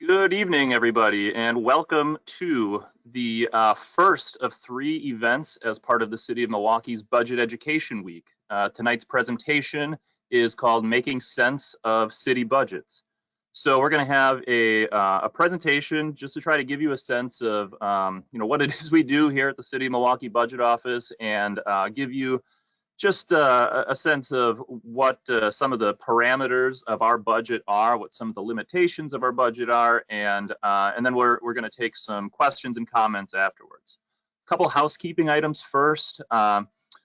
Good evening, everybody, and welcome to the first of 3 events as part of the City of Milwaukee's Budget Education Week. Tonight's presentation is called Making Sense of City Budgets. So we're going to have a presentation just to try to give you a sense of what it is we do here at the City of Milwaukee Budget Office, and give you just a sense of what some of the parameters of our budget are, what some of the limitations of our budget are, and then we're going to take some questions and comments afterwards. A couple housekeeping items first.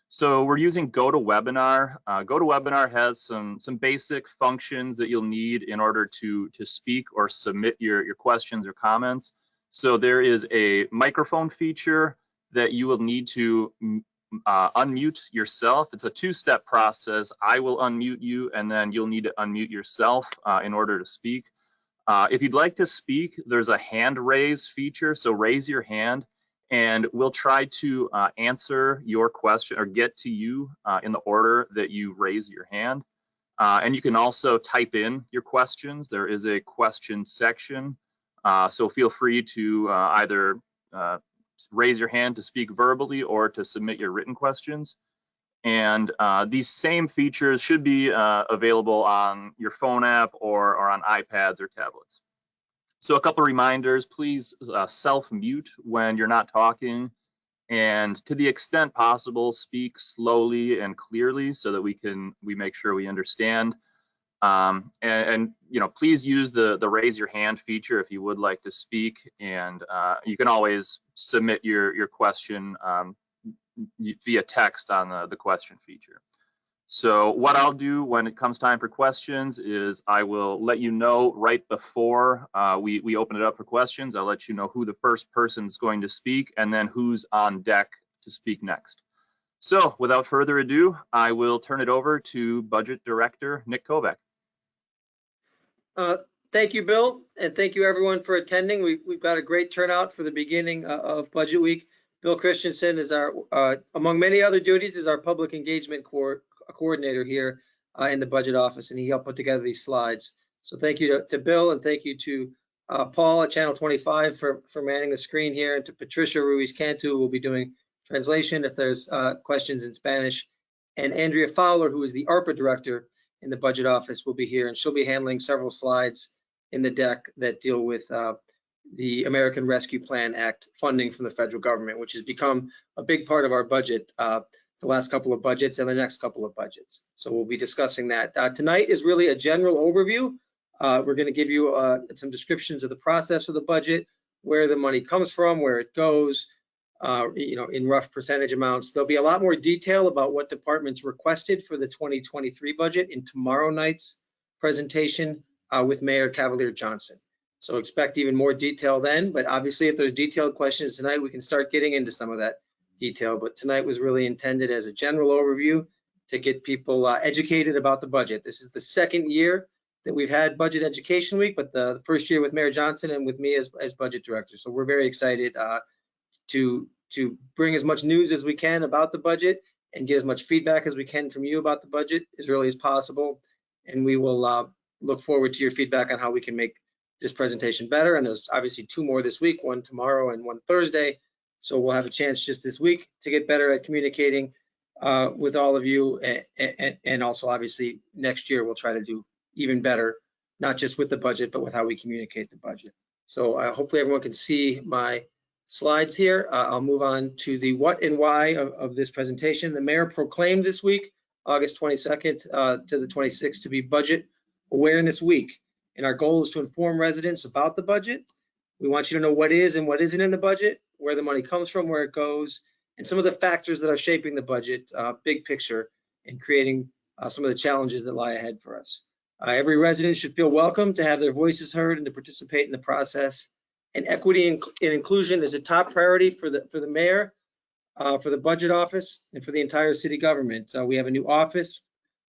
So we're using GoToWebinar. GoToWebinar has some basic functions that you'll need in order to speak or submit your questions or comments. So there is a microphone feature that you will need to unmute yourself. It's a 2-step process. I will unmute you, and then you'll need to unmute yourself in order to speak. If you'd like to speak, there's a hand raise feature, so raise your hand, and we'll try to answer your question or get to you in the order that you raise your hand. And you can also type in your questions. There is a question section, so feel free to either raise your hand to speak verbally or to submit your written questions. And these same features should be available on your phone app or on iPads or tablets. So a couple reminders: please self-mute when you're not talking, and to the extent possible, speak slowly and clearly so that we make sure we understand. Please use the raise your hand feature if you would like to speak, and you can always submit your question via text on the question feature. So what I'll do when it comes time for questions is I will let you know right before we open it up for questions. I'll let you know who the first person is going to speak and then who's on deck to speak next. So without further ado, I will turn it over to Budget Director Nick Kovac. Thank you, Bill, and thank you everyone for attending. We've got a great turnout for the beginning of Budget Week. Bill Christensen is our, among many other duties, is our public engagement coordinator here in the budget office, and he helped put together these slides. So thank you to Bill, and thank you to Paul at Channel 25 for manning the screen here, and to Patricia Ruiz-Cantu, who will be doing translation if there's questions in Spanish, and Andrea Fowler, who is the ARPA director in the budget office, will be here, and she'll be handling several slides in the deck that deal with the American Rescue Plan Act funding from the federal government, which has become a big part of our budget the last couple of budgets and the next couple of budgets. So we'll be discussing that. Tonight is really a general overview. We're going to give you some descriptions of the process of the budget, where the money comes from, where it goes, in rough percentage amounts. There'll be a lot more detail about what departments requested for the 2023 budget in tomorrow night's presentation with Mayor Cavalier Johnson. So expect even more detail then, but obviously if there's detailed questions tonight, we can start getting into some of that detail. But tonight was really intended as a general overview to get people educated about the budget. This is the second year that we've had Budget Education Week, but the first year with Mayor Johnson and with me as budget director. So we're very excited to bring as much news as we can about the budget and get as much feedback as we can from you about the budget as early as possible. And we will look forward to your feedback on how we can make this presentation better. And there's obviously 2 more this week, one tomorrow and one Thursday. So we'll have a chance just this week to get better at communicating with all of you. And also obviously next year we'll try to do even better, not just with the budget, but with how we communicate the budget. So hopefully everyone can see my slides here. I'll move on to the what and why of this presentation. The mayor proclaimed this week, August 22nd to the 26th, to be Budget Awareness Week. And our goal is to inform residents about the budget. We want you to know what is and what isn't in the budget, where the money comes from, where it goes, and some of the factors that are shaping the budget, big picture, and creating some of the challenges that lie ahead for us. Every resident should feel welcome to have their voices heard and to participate in the process. And equity and inclusion is a top priority for the mayor, for the budget office, and for the entire city government. We have a new office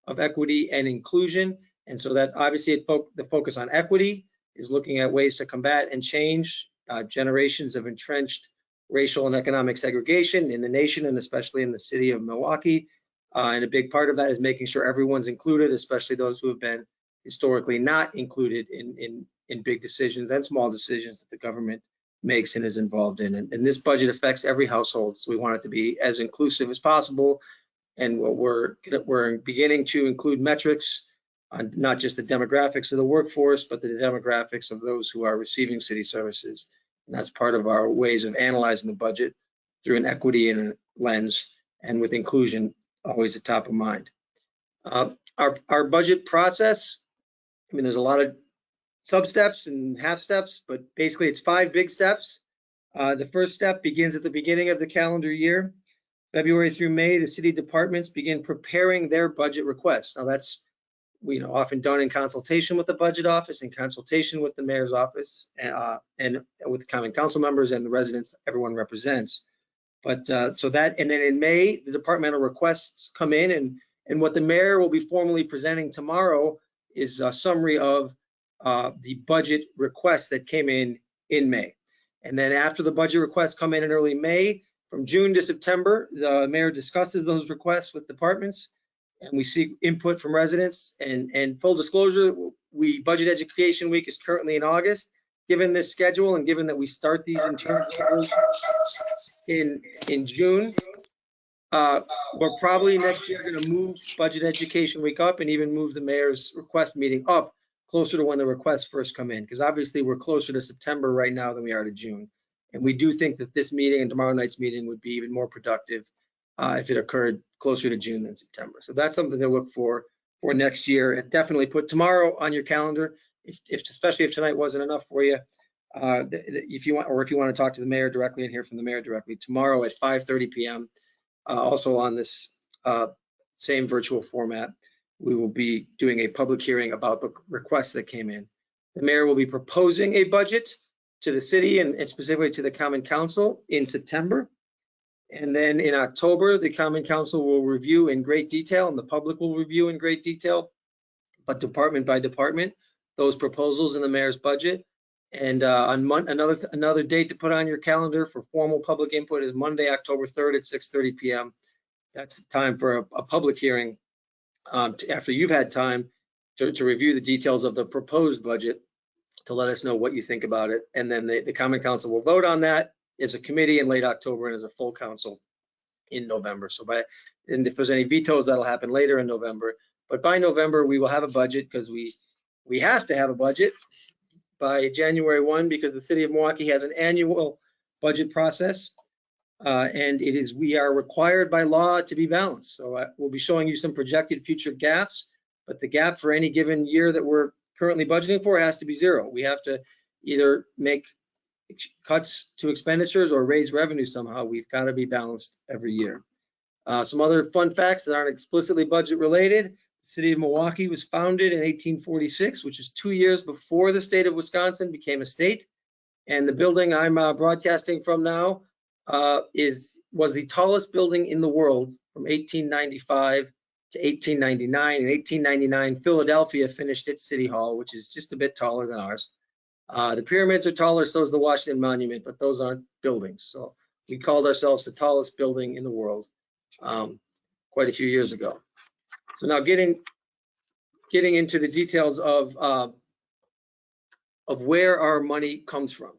of equity and inclusion, and so that obviously the focus on equity is looking at ways to combat and change generations of entrenched racial and economic segregation in the nation, and especially in the city of Milwaukee. And a big part of that is making sure everyone's included, especially those who have been historically not included in in big decisions and small decisions that the government makes and is involved in. And this budget affects every household, so we want it to be as inclusive as possible. And what we're beginning to include metrics on not just the demographics of the workforce, but the demographics of those who are receiving city services. And that's part of our ways of analyzing the budget through an equity and a lens, and with inclusion always at top of mind. Our budget process, I mean, there's a lot of sub-steps and half steps, but basically it's 5 big steps. The first step begins at the beginning of the calendar year. February through May, the city departments begin preparing their budget requests. Now that's often done in consultation with the budget office, in consultation with the mayor's office, and with the common council members and the residents everyone represents. But so that, and then in May, the departmental requests come in, and what the mayor will be formally presenting tomorrow is a summary of the budget requests that came in May. And then after the budget requests come in early May, from June to September, the mayor discusses those requests with departments, and we seek input from residents. And full disclosure, Budget Education Week is currently in August. Given this schedule, and given that we start these in June, we're probably next year going to move Budget Education Week up, and even move the mayor's request meeting up closer to when the requests first come in, because obviously we're closer to September right now than we are to June. And we do think that this meeting and tomorrow night's meeting would be even more productive if it occurred closer to June than September. So that's something to look for next year. And definitely put tomorrow on your calendar, especially if tonight wasn't enough for you. If you want to talk to the mayor directly and hear from the mayor directly, tomorrow at 5:30 p.m. Also on this same virtual format, we will be doing a public hearing about the requests that came in. The mayor will be proposing a budget to the city and specifically to the Common Council in September. And then in October, the Common Council will review in great detail, and the public will review in great detail, but department by department, those proposals in the mayor's budget. And another date to put on your calendar for formal public input is Monday, October 3rd at 6:30 p.m. That's the time for a public hearing after you've had time to review the details of the proposed budget, to let us know what you think about it. And then the Common Council will vote on that as a committee in late October and as a full council in November. And if there's any vetoes, that'll happen later in November. But by November, we will have a budget, because we have to have a budget by January 1, because the city of Milwaukee has an annual budget process. And we are required by law to be balanced. So we'll be showing you some projected future gaps, but the gap for any given year that we're currently budgeting for has to be 0. We have to either make cuts to expenditures or raise revenue somehow. We've got to be balanced every year. Some other fun facts that aren't explicitly budget related. The city of Milwaukee was founded in 1846, which is 2 years before the state of Wisconsin became a state. And the building I'm broadcasting from now was the tallest building in the world from 1895 to 1899. In 1899, Philadelphia finished its city hall, which is just a bit taller than ours. The pyramids are taller, so is the Washington Monument, but those aren't buildings. So we called ourselves the tallest building in the world quite a few years ago. So now getting into the details of where our money comes from.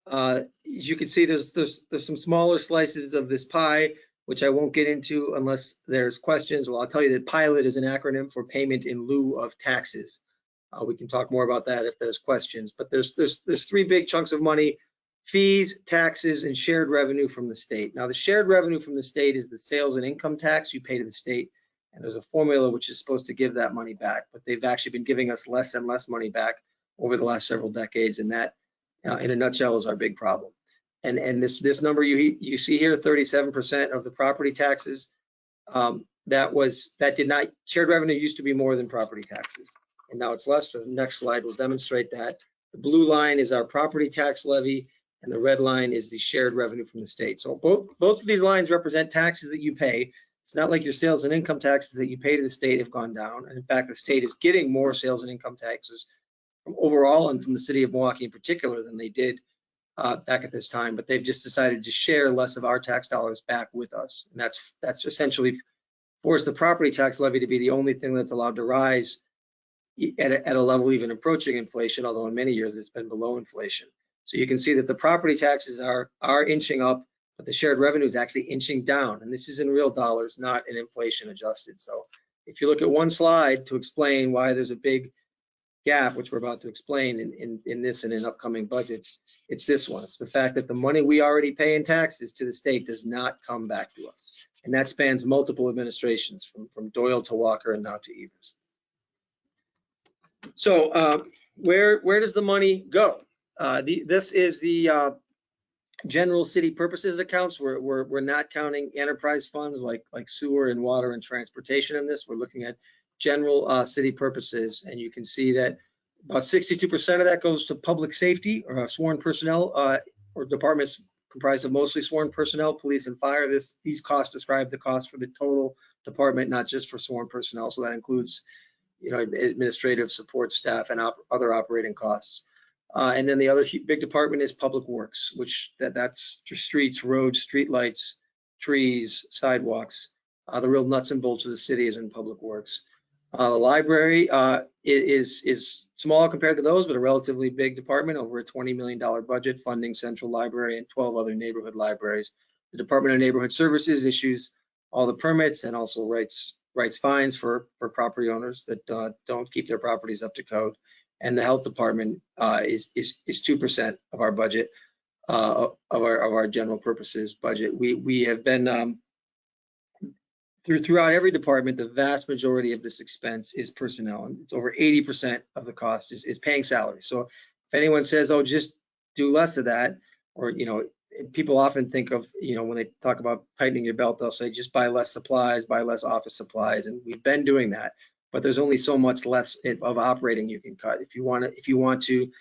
As you can see, there's some smaller slices of this pie, which I won't get into unless there's questions. Well, I'll tell you that PILOT is an acronym for payment in lieu of taxes. We can talk more about that if there's questions, but there's 3 big chunks of money: fees, taxes, and shared revenue from the state. Now, the shared revenue from the state is the sales and income tax you pay to the state, and there's a formula which is supposed to give that money back, but they've actually been giving us less and less money back over the last several decades, and that, in a nutshell, is our big problem. And this number you see here, 37% of the property taxes, shared revenue used to be more than property taxes, and now it's less. So the next slide will demonstrate that. The blue line is our property tax levy, and the red line is the shared revenue from the state. So both of these lines represent taxes that you pay. It's not like your sales and income taxes that you pay to the state have gone down. And in fact, the state is getting more sales and income taxes from overall and from the city of Milwaukee in particular than they did back at this time. But they've just decided to share less of our tax dollars back with us. And that's essentially forced the property tax levy to be the only thing that's allowed to rise at a level even approaching inflation, although in many years it's been below inflation. So you can see that the property taxes are inching up, but the shared revenue is actually inching down. And this is in real dollars, not in inflation adjusted. So if you look at one slide to explain why there's a big gap, which we're about to explain in this and in upcoming budgets, it's this one. It's the fact that the money we already pay in taxes to the state does not come back to us. And that spans multiple administrations from Doyle to Walker and now to Evers. So where does the money go? This is the general city purposes accounts. We're not counting enterprise funds like sewer and water and transportation in this. We're looking at general city purposes, and you can see that about 62% of that goes to public safety or sworn personnel or departments comprised of mostly sworn personnel, police and fire. These costs describe the cost for the total department, not just for sworn personnel. So that includes, administrative support staff and other operating costs. And then the other big department is public works, which that's streets, roads, street lights, trees, sidewalks. The real nuts and bolts of the city is in public works. The library is small compared to those, but a relatively big department, over a $20 million budget, funding Central Library and 12 other neighborhood libraries. The Department of Neighborhood Services issues all the permits and also writes fines for property owners that don't keep their properties up to code. And the health department is 2% of our budget, of our general purposes budget. We have been throughout every department, the vast majority of this expense is personnel, and it's over 80% of the cost is paying salary. So if anyone says, oh, just do less of that, or people often think of, when they talk about tightening your belt, they'll say just buy less supplies, buy less office supplies, and we've been doing that. But there's only so much less of operating you can cut. If you want to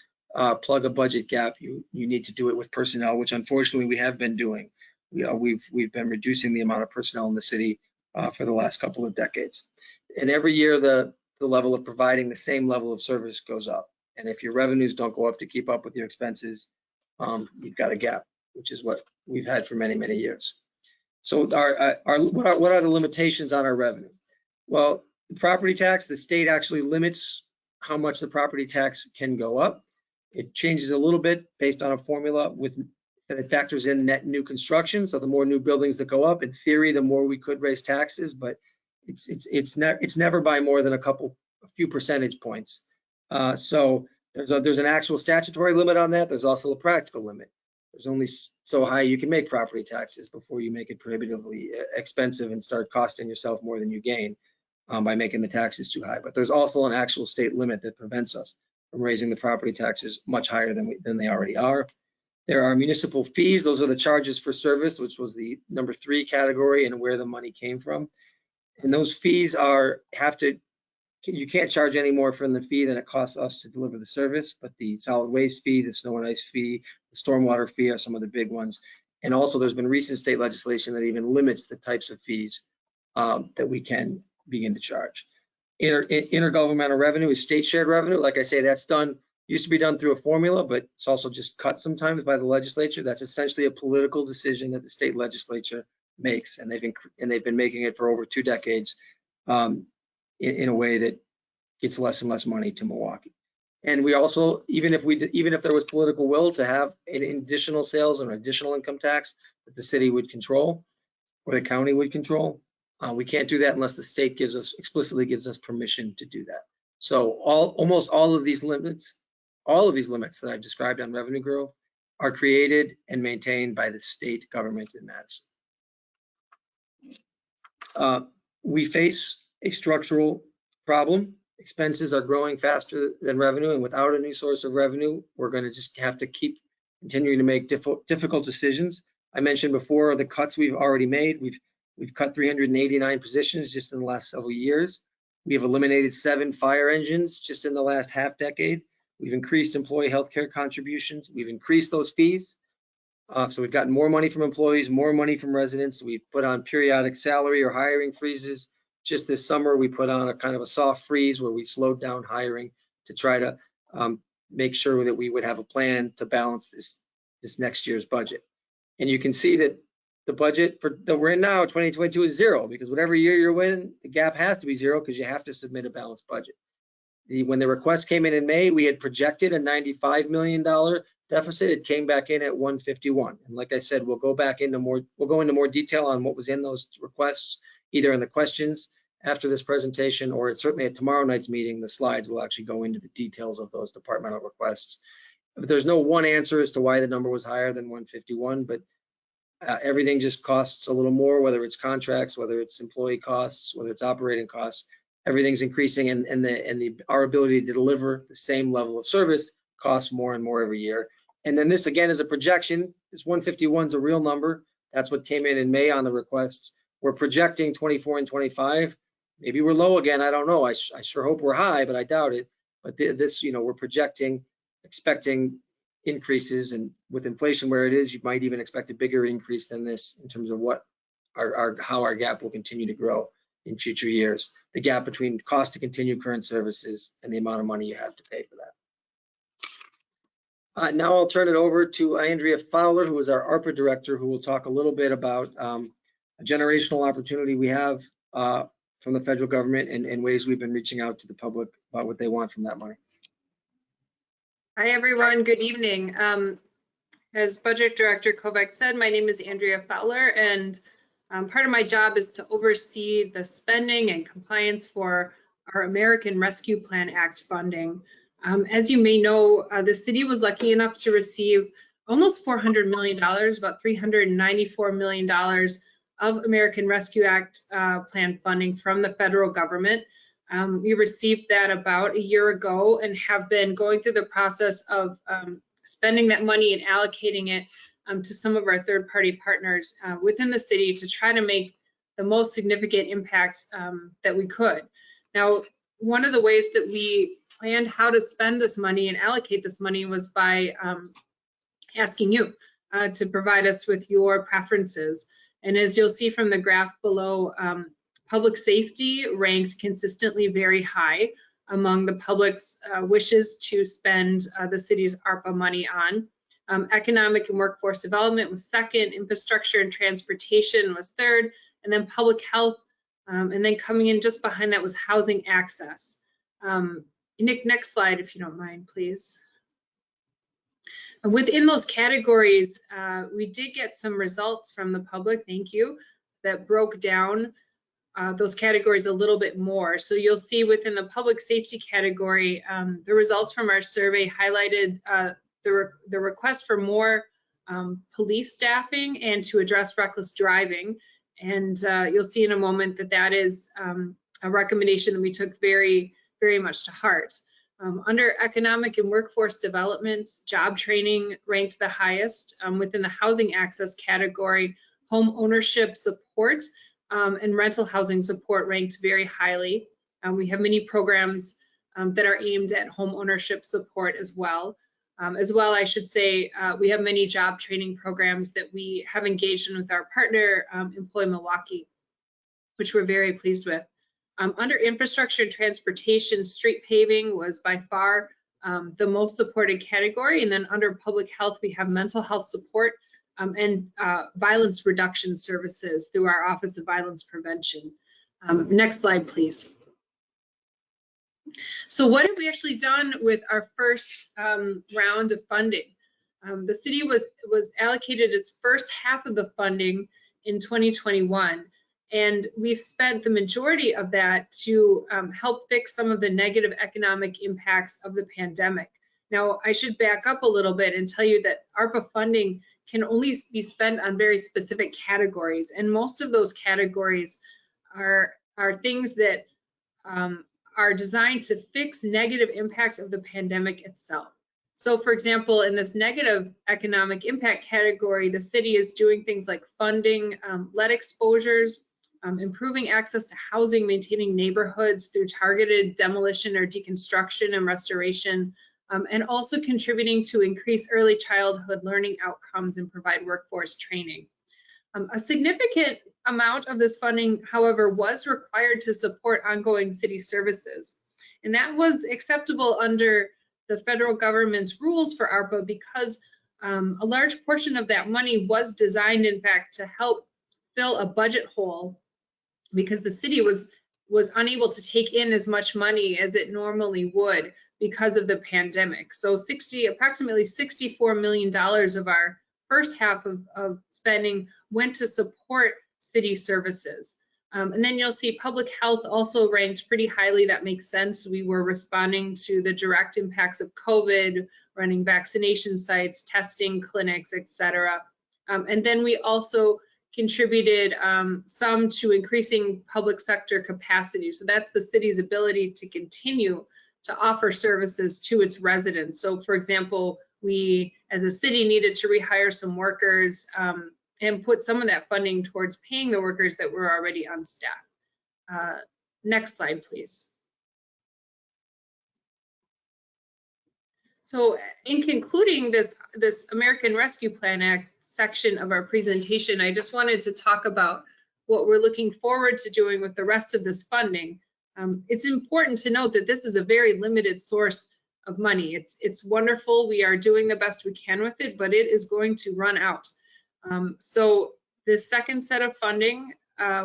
plug a budget gap, you need to do it with personnel, which unfortunately we have been doing. We've been reducing the amount of personnel in the city for the last couple of decades. And every year the level of providing the same level of service goes up. And if your revenues don't go up to keep up with your expenses, you've got a gap, which is what we've had for many, many years. So what are the limitations on our revenue? Well, the property tax, the state actually limits how much the property tax can go up. It changes a little bit based on a formula that factors in net new construction. So the more new buildings that go up, in theory, the more we could raise taxes, but it's never by more than a few percentage points. So there's an actual statutory limit on that. There's also a practical limit. There's only so high you can make property taxes before you make it prohibitively expensive and start costing yourself more than you gain by making the taxes too high. But there's also an actual state limit that prevents us from raising the property taxes much higher than they already are. There are municipal fees. Those are the charges for service, which was the number 3 category and where the money came from. And those fees you can't charge any more from the fee than it costs us to deliver the service, but the solid waste fee, the snow and ice fee, the stormwater fee are some of the big ones. And also there's been recent state legislation that even limits the types of fees that we can begin to charge. Intergovernmental revenue is state shared revenue. Like I say, that's used to be done through a formula, but it's also just cut sometimes by the legislature. That's essentially a political decision that the state legislature makes, and they've been making it for over 2 decades in a way that gets less and less money to Milwaukee. And we also, even if there was political will to have an additional sales and additional income tax that the city would control or the county would control, we can't do that unless the state explicitly gives us permission to do that. So almost all of these limits that I've described on revenue growth are created and maintained by the state government in Madison. We face a structural problem. Expenses are growing faster than revenue, and without a new source of revenue, we're going to just have to keep continuing to make difficult decisions. I mentioned before the cuts we've already made. We've cut 389 positions just in the last several years. We have eliminated 7 fire engines just in the last half decade. We've increased employee health care contributions. We've increased those fees. So we've gotten more money from employees, more money from residents. We've put on periodic salary or hiring freezes. Just this summer, we put on a kind of a soft freeze where we slowed down hiring to try to make sure that we would have a plan to balance this next year's budget. And you can see that the budget that we're in now, 2022, is 0, because whatever year you're in, the gap has to be 0 because you have to submit a balanced budget. When the request came in May, we had projected a $95 million deficit. It came back in at 151. And like I said, we'll go into more detail on what was in those requests, either in the questions after this presentation, or it's certainly at tomorrow night's meeting. The slides will actually go into the details of those departmental requests. But there's no one answer as to why the number was higher than 151, but everything just costs a little more, whether it's contracts, whether it's employee costs, whether it's operating costs. Everything's increasing, and our ability to deliver the same level of service costs more and more every year. And then this again is a projection. This 151 is a real number. That's what came in May on the requests. We're projecting 24 and 25. Maybe we're low again. I don't know. I sure hope we're high, but I doubt it. But this, we're projecting, expecting increases, and with inflation where it is, you might even expect a bigger increase than this in terms of what how our gap will continue to grow in future years. The gap between cost to continue current services and the amount of money you have to pay for that. Now I'll turn it over to Andrea Fowler, who is our ARPA director, who will talk a little bit about a generational opportunity we have from the federal government and ways we've been reaching out to the public about what they want from that money. Hi, everyone. Good evening. As Budget Director Kovac said, my name is Andrea Fowler, and part of my job is to oversee the spending and compliance for our American Rescue Plan Act funding. As you may know, the city was lucky enough to receive almost $400 million, about $394 million of American Rescue Act Plan funding from the federal government. We received that about a year ago and have been going through the process of spending that money and allocating it to some of our third-party partners within the city to try to make the most significant impact that we could. Now, one of the ways that we planned how to spend this money and allocate this money was by asking you to provide us with your preferences. And as you'll see from the graph below, public safety ranked consistently very high among the public's wishes to spend the city's ARPA money on. Economic and workforce development was second, infrastructure and transportation was third, and then public health, and then coming in just behind that was housing access. Nick, next slide, if you don't mind, please. Within those categories, we did get some results from the public, thank you, that broke down those categories a little bit more. So you'll see within the public safety category, the results from our survey highlighted the request for more police staffing and to address reckless driving. And you'll see in a moment that that is a recommendation that we took very, very much to heart. Under economic and workforce development, job training ranked the highest. Within the housing access category, home ownership support and rental housing support ranked very highly. We have many programs that are aimed at home ownership support as well. I should say, we have many job training programs that we have engaged in with our partner, Employ Milwaukee, which we're very pleased with. Under infrastructure and transportation, street paving was by far the most supported category. And then under public health, we have mental health support and violence reduction services through our Office of Violence Prevention. Next slide, please. So what have we actually done with our first round of funding? The city was allocated its first half of the funding in 2021, and we've spent the majority of that to help fix some of the negative economic impacts of the pandemic. Now, I should back up a little bit and tell you that ARPA funding can only be spent on very specific categories, and most of those categories are things that are designed to fix negative impacts of the pandemic itself. So for example, in this negative economic impact category, the city is doing things like funding lead exposures, improving access to housing, maintaining neighborhoods through targeted demolition or deconstruction and restoration, and also contributing to increase early childhood learning outcomes and provide workforce training. A significant amount of this funding, however, was required to support ongoing city services. And that was acceptable under the federal government's rules for ARPA because a large portion of that money was designed, in fact, to help fill a budget hole because the city was was unable to take in as much money as it normally would because of the pandemic. So approximately $64 million of our first half of spending went to support city services. And then you'll see public health also ranked pretty highly. That makes sense. We were responding to the direct impacts of COVID, running vaccination sites, testing clinics, etc. And then we also contributed some to increasing public sector capacity. So that's the city's ability to continue to offer services to its residents. So for example, we as a city needed to rehire some workers and put some of that funding towards paying the workers that were already on staff. Next slide, please. So in concluding this American Rescue Plan Act section of our presentation, I just wanted to talk about what we're looking forward to doing with the rest of this funding. It's important to note that this is a very limited source of money. It's wonderful. We are doing the best we can with it, but it is going to run out. So the second set of funding,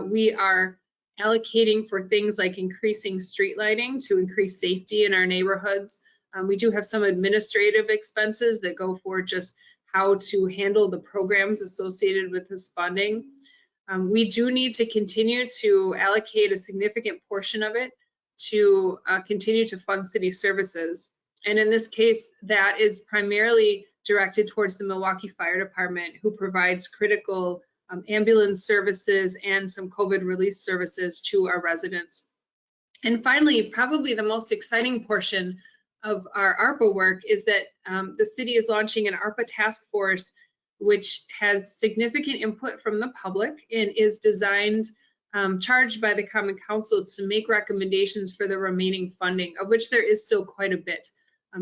we are allocating for things like increasing street lighting to increase safety in our neighborhoods. We do have some administrative expenses that go for just how to handle the programs associated with this funding. We do need to continue to allocate a significant portion of it to continue to fund city services. And in this case, that is primarily directed towards the Milwaukee Fire Department, who provides critical ambulance services and some COVID relief services to our residents. And finally, probably the most exciting portion of our ARPA work is that the city is launching an ARPA task force, which has significant input from the public and is designed, charged by the Common Council to make recommendations for the remaining funding, of which there is still quite a bit.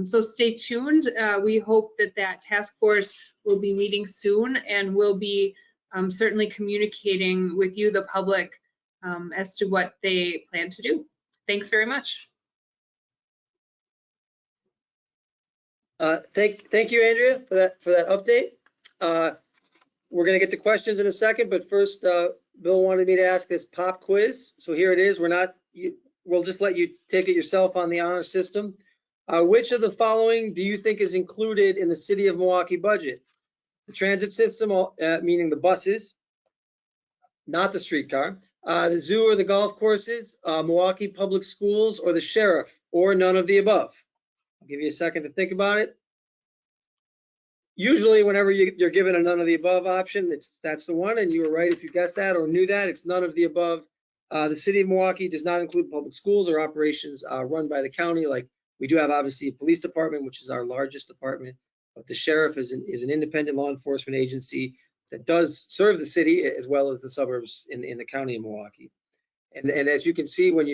So stay tuned. We hope that that task force will be meeting soon and will be certainly communicating with you, the public, as to what they plan to do. Thanks very much. Thank you, Andrea, for that update. We're going to get to questions in a second, but first, Bill wanted me to ask this pop quiz. So here it is. We'll just let you take it yourself on the honor system. Which of the following do you think is included in the City of Milwaukee budget? The transit system, meaning the buses, not the streetcar, the zoo or the golf courses, Milwaukee Public Schools, or the sheriff, or none of the above? I'll give you a second to think about it. Usually, whenever you're given a none of the above option, that's the one, and you were right if you guessed that or knew that. It's none of the above. The City of Milwaukee does not include public schools or operations run by the county. Like we do have, obviously, a police department, which is our largest department, but the sheriff is an independent law enforcement agency that does serve the city as well as the suburbs in the county of Milwaukee. And as you can see, when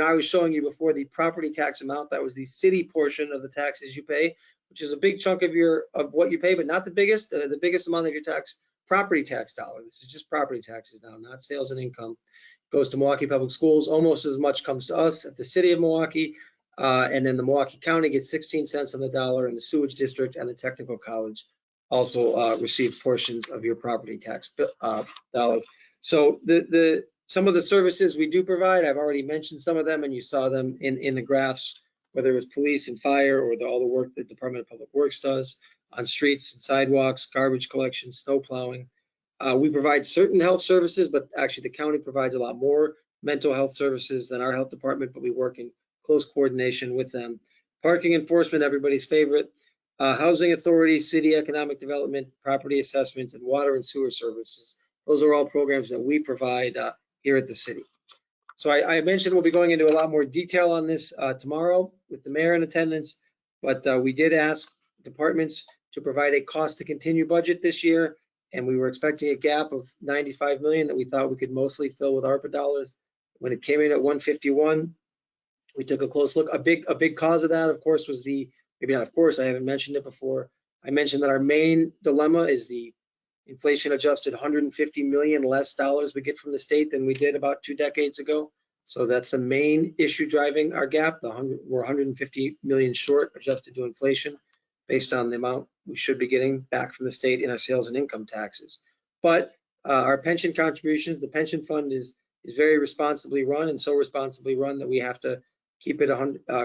I was showing you before the property tax amount, that was the city portion of the taxes you pay, which is a big chunk of what you pay, but not the biggest. The biggest amount of your property tax dollar. This is just property taxes now, not sales and income. Goes to Milwaukee Public Schools. Almost as much comes to us at the City of Milwaukee, and then the Milwaukee County gets 16 cents on the dollar, and the Sewage District and the Technical College also receive portions of your property tax dollar. So some of the services we do provide, I've already mentioned some of them, and you saw them in the graphs, whether it was police and fire or all the work that Department of Public Works does on streets and sidewalks, garbage collection, snow plowing. We provide certain health services, but actually the county provides a lot more mental health services than our health department, but we work in close coordination with them. Parking enforcement, everybody's favorite. Housing authority, city economic development, property assessments, and water and sewer services. Those are all programs that we provide here at the city. So I mentioned we'll be going into a lot more detail on this tomorrow with the mayor in attendance, but we did ask departments to provide a cost to continue budget this year, and we were expecting a gap of 95 million that we thought we could mostly fill with ARPA dollars. When it came in at 151, we took a close look. A big cause of that, of course, was maybe not of course, I haven't mentioned it before. I mentioned that our main dilemma is the inflation adjusted 150 million less dollars we get from the state than we did about 2 decades ago. So that's the main issue driving our gap. We're 150 million short adjusted to inflation based on the amount we should be getting back from the state in our sales and income taxes. But our pension contributions, the pension fund is is very responsibly run, and so responsibly run that we have to keep it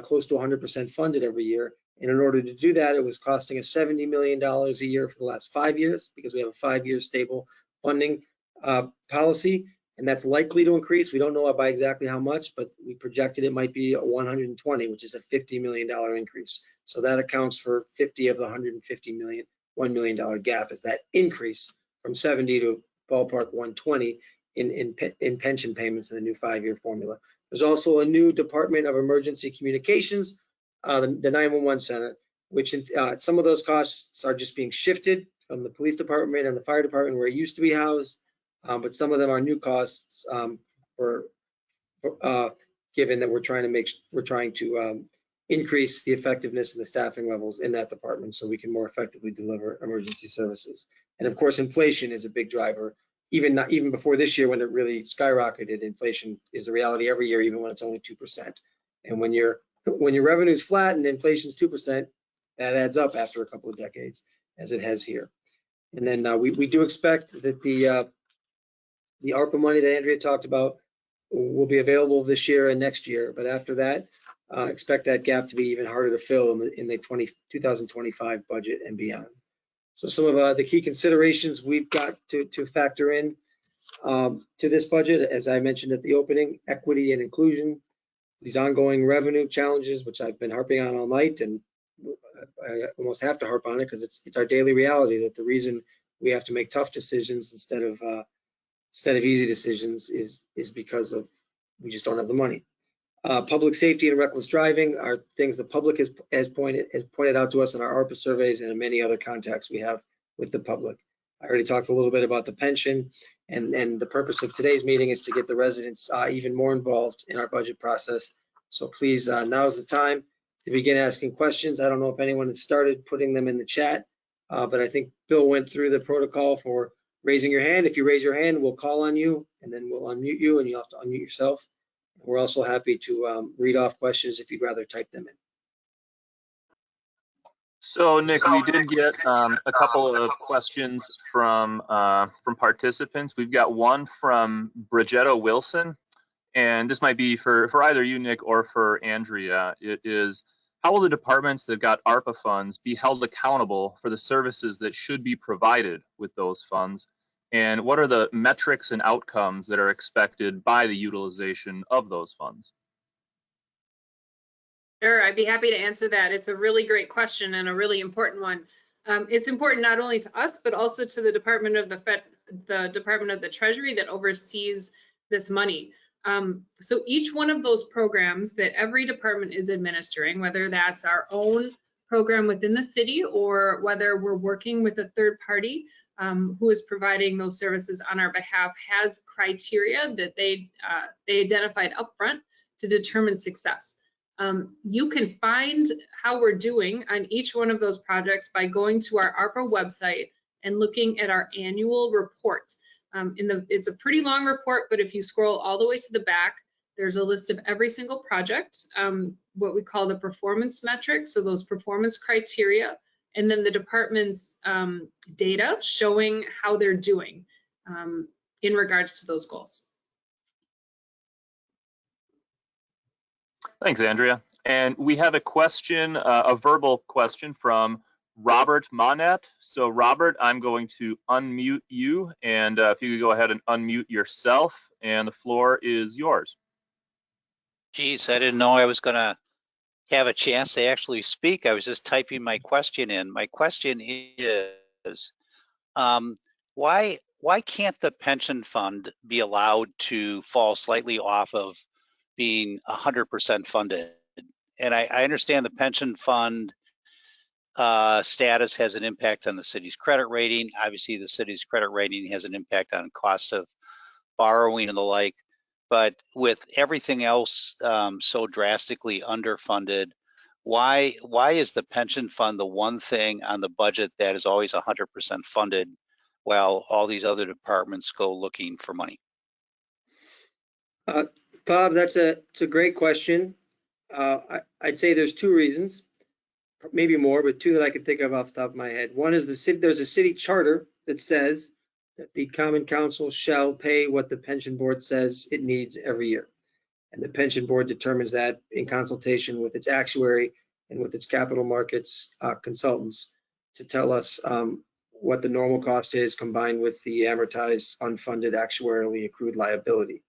close to 100% funded every year. And in order to do that, it was costing us $70 million a year for the last 5 years, because we have a 5-year stable funding policy, and that's likely to increase. We don't know by exactly how much, but we projected it might be 120, which is a $50 million increase. So that accounts for 50 of the $150 million, $1 million gap is that increase from 70 to ballpark 120 in pension payments in the new 5-year formula. There's also a new Department of Emergency Communications, the 911 Center, which some of those costs are just being shifted from the police department and the fire department where it used to be housed, but some of them are new costs given that we're trying to increase the effectiveness and the staffing levels in that department so we can more effectively deliver emergency services. And of course, inflation is a big driver. Even before this year when it really skyrocketed, inflation is a reality every year, even when it's only 2%. And when your revenue is flat and inflation's 2%, that adds up after a couple of decades, as it has here. And then we do expect that the ARPA money that Andrea talked about will be available this year and next year. But after that, expect that gap to be even harder to fill in the 2025 budget and beyond. So some of the key considerations we've got to factor in to this budget, as I mentioned at the opening: equity and inclusion, these ongoing revenue challenges, which I've been harping on all night, and I almost have to harp on it because it's our daily reality that the reason we have to make tough decisions instead of easy decisions is because of we just don't have the money. Public safety and reckless driving are things the public has pointed out to us in our ARPA surveys and in many other contacts we have with the public. I already talked a little bit about the pension, and the purpose of today's meeting is to get the residents even more involved in our budget process. So please, now's the time to begin asking questions. I don't know if anyone has started putting them in the chat, but I think Bill went through the protocol for raising your hand. If you raise your hand, we'll call on you, and then we'll unmute you, and you'll have to unmute yourself. We're also happy to read off questions if you'd rather type them in. So Nick, we did get a couple of questions from participants. We've got one from Bridgetta Wilson, and this might be for either you, Nick, or for Andrea. It is, how will the departments that got ARPA funds be held accountable for the services that should be provided with those funds? And what are the metrics and outcomes that are expected by the utilization of those funds? Sure, I'd be happy to answer that. It's a really great question and a really important one. It's important not only to us, but also to the Department of the Treasury that oversees this money. So each one of those programs that every department is administering, whether that's our own program within the city or whether we're working with a third party who is providing those services on our behalf, has criteria that they identified upfront to determine success. You can find how we're doing on each one of those projects by going to our ARPA website and looking at our annual report. It's a pretty long report, but if you scroll all the way to the back, there's a list of every single project, what we call the performance metrics, so those performance criteria, and then the department's data showing how they're doing in regards to those goals. Thanks, Andrea. And we have a question, a verbal question from Robert Monette. So Robert, I'm going to unmute you, and if you could go ahead and unmute yourself, and the floor is yours. Geez, I didn't know I was going to have a chance to actually speak. I was just typing my question in. My question is, why can't the pension fund be allowed to fall slightly off of being 100% funded? And I understand the pension fund status has an impact on the city's credit rating. Obviously, the city's credit rating has an impact on cost of borrowing and the like. But with everything else so drastically underfunded, why is the pension fund the one thing on the budget that is always 100% funded while all these other departments go looking for money? Bob, it's a great question. I'd say there's two reasons, maybe more, but two that I can think of off the top of my head. One is there's a city charter that says that the Common Council shall pay what the pension board says it needs every year. And the pension board determines that in consultation with its actuary and with its capital markets consultants to tell us what the normal cost is combined with the amortized unfunded actuarially accrued liability.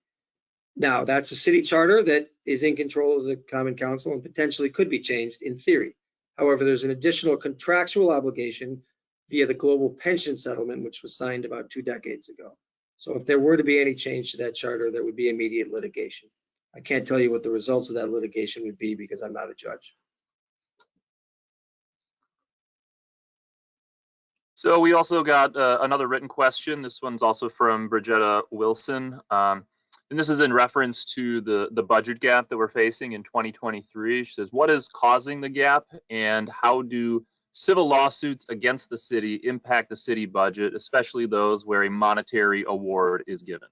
Now, that's a city charter that is in control of the Common Council and potentially could be changed in theory. However, there's an additional contractual obligation via the global pension settlement, which was signed about 2 decades ago. So if there were to be any change to that charter, there would be immediate litigation. I can't tell you what the results of that litigation would be because I'm not a judge. So we also got another written question. This one's also from Bridgetta Wilson. And this is in reference to the budget gap that we're facing in 2023. She says, what is causing the gap and how do civil lawsuits against the city impact the city budget, especially those where a monetary award is given?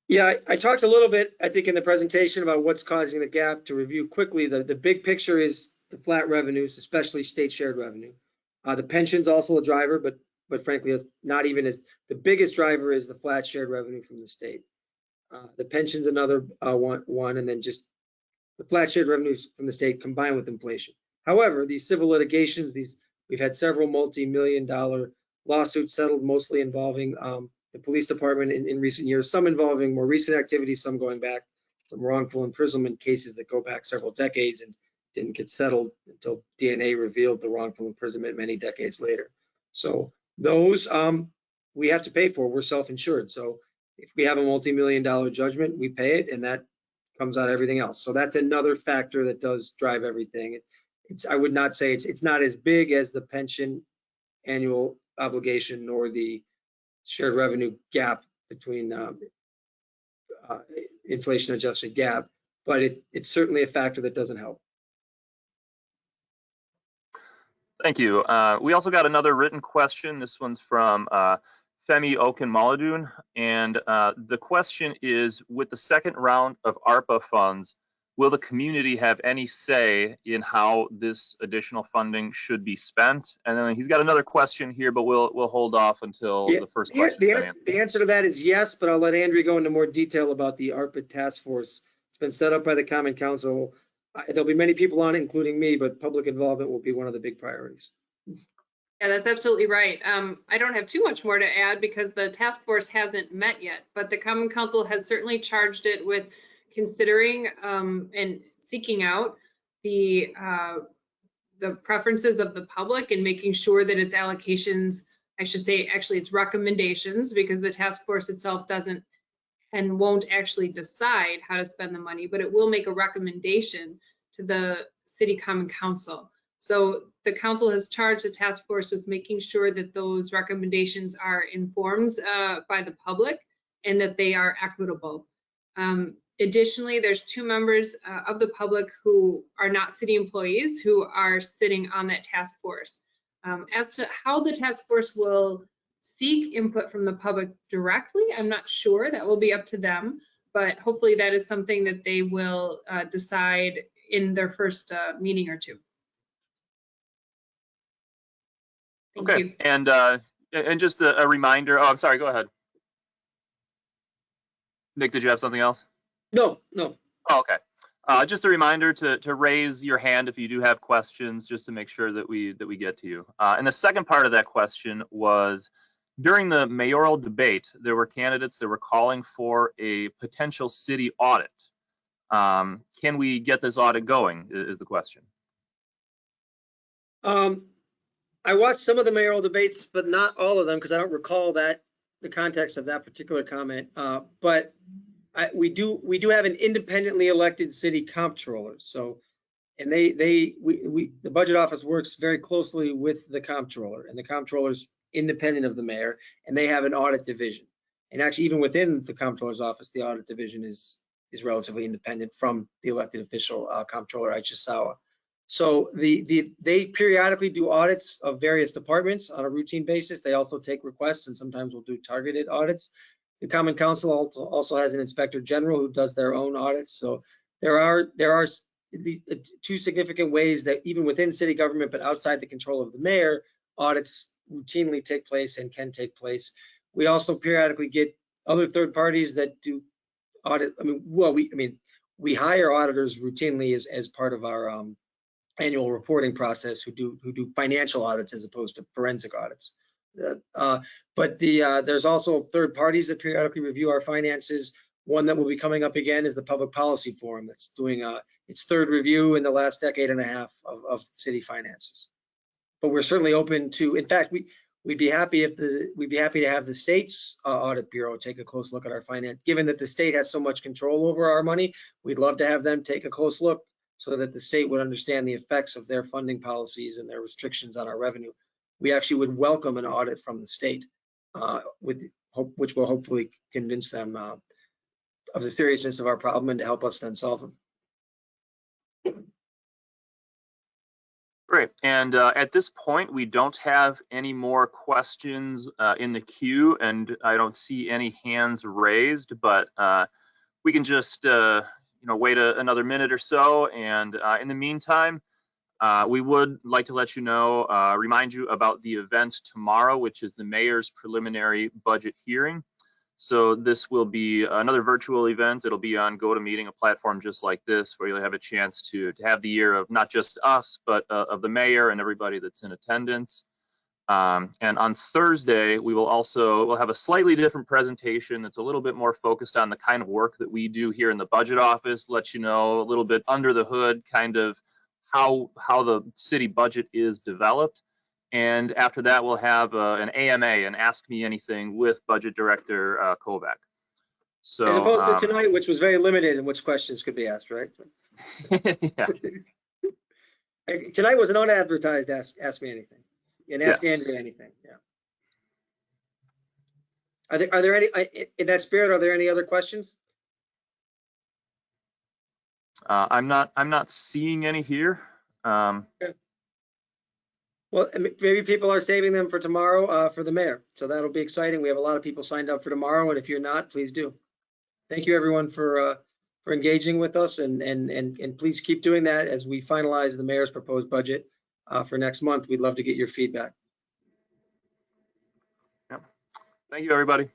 Yeah, I talked a little bit, I think, in the presentation about what's causing the gap. To review quickly, the big picture is the flat revenues, especially state shared revenue. The pension's also a driver, but frankly, it's not even as the biggest driver is the flat shared revenue from the state. The pension's another one, and then just the flat shared revenues from the state combined with inflation. However, these civil litigations, we've had several multi-million-dollar lawsuits settled, mostly involving the police department in recent years, some involving more recent activities, some going back, some wrongful imprisonment cases that go back several decades and didn't get settled until DNA revealed the wrongful imprisonment many decades later. So those we have to pay for. We're self-insured. So if we have a multi-million-dollar judgment, we pay it, and that comes out of everything else. So that's another factor that does drive everything. I would not say it's not as big as the pension annual obligation nor the shared revenue gap between inflation adjusted gap, but it's certainly a factor that doesn't help. Thank you. We also got another written question. This one's from Femi Okunmaladun, and the question is, with the second round of ARPA funds, will the community have any say in how this additional funding should be spent? And then he's got another question here, but we'll hold off until the first question. The answer to that is yes, but I'll let Andrea go into more detail about the ARPA task force. It's been set up by the Common Council. There'll be many people on it, including me, but public involvement will be one of the big priorities. Yeah, that's absolutely right. I don't have too much more to add because the task force hasn't met yet, but the Common Council has certainly charged it with considering and seeking out the preferences of the public and making sure that its allocations, I should say, actually its recommendations, because the task force itself doesn't and won't actually decide how to spend the money, but it will make a recommendation to the City Common Council. So the council has charged the task force with making sure that those recommendations are informed by the public and that they are equitable. Additionally, there's 2 members of the public who are not city employees who are sitting on that task force. As to how the task force will seek input from the public directly, I'm not sure. That will be up to them, but hopefully that is something that they will decide in their first meeting or 2. Thank you. And just a reminder. Oh, I'm sorry. Go ahead. Nick, did you have something else? No. Oh, okay. Just a reminder to raise your hand if you do have questions, just to make sure that we get to you. And the second part of that question was, during the mayoral debate, there were candidates that were calling for a potential city audit. Can we get this audit going, is the question. I watched some of the mayoral debates, but not all of them because I don't recall the context of that particular comment. But we do have an independently elected city comptroller. So, and the budget office works very closely with the comptroller, and the comptroller's independent of the mayor, and they have an audit division. And actually, even within the comptroller's office, the audit division is relatively independent from the elected official comptroller Aichisawa. So they periodically do audits of various departments on a routine basis. They also take requests and sometimes will do targeted audits. The Common Council also has an inspector general who does their own audits. So there are 2 significant ways that even within city government, but outside the control of the mayor, audits routinely take place and can take place. We also periodically get other third parties that do audit. We hire auditors routinely as part of our annual reporting process who do financial audits as opposed to forensic audits. But there's also third parties that periodically review our finances. One that will be coming up again is the Public Policy Forum that's doing its third review in the last decade and a half of city finances. But we're certainly open to, in fact, we'd be happy to have the state's audit bureau take a close look at our finance. Given that the state has so much control over our money, we'd love to have them take a close look so that the state would understand the effects of their funding policies and their restrictions on our revenue. We actually would welcome an audit from the state, which will hopefully convince them of the seriousness of our problem and to help us then solve them. Great. And at this point, we don't have any more questions in the queue, and I don't see any hands raised, but we can just wait another minute or so. And in the meantime, we would like to let you know, remind you about the event tomorrow, which is the mayor's preliminary budget hearing. So this will be another virtual event. It'll be on GoToMeeting, a platform just like this, where you'll have a chance to have the ear of not just us, but of the mayor and everybody that's in attendance. And on Thursday, we'll have a slightly different presentation that's a little bit more focused on the kind of work that we do here in the budget office, let you know a little bit under the hood, kind of how the city budget is developed. And after that, we'll have an AMA, an Ask Me Anything, with Budget Director Kovac. So, as opposed to tonight, which was very limited in which questions could be asked, right? Yeah. Tonight was an unadvertised Ask Me Anything, and Ask Yes. Andrea Anything. Yeah. Are there any, in that spirit, are there any other questions? I'm not seeing any here. Okay. Well, maybe people are saving them for tomorrow for the mayor. So that'll be exciting. We have a lot of people signed up for tomorrow, and if you're not, please do. Thank you everyone for engaging with us, and please keep doing that as we finalize the mayor's proposed budget for next month. We'd love to get your feedback. Yep. Thank you, everybody.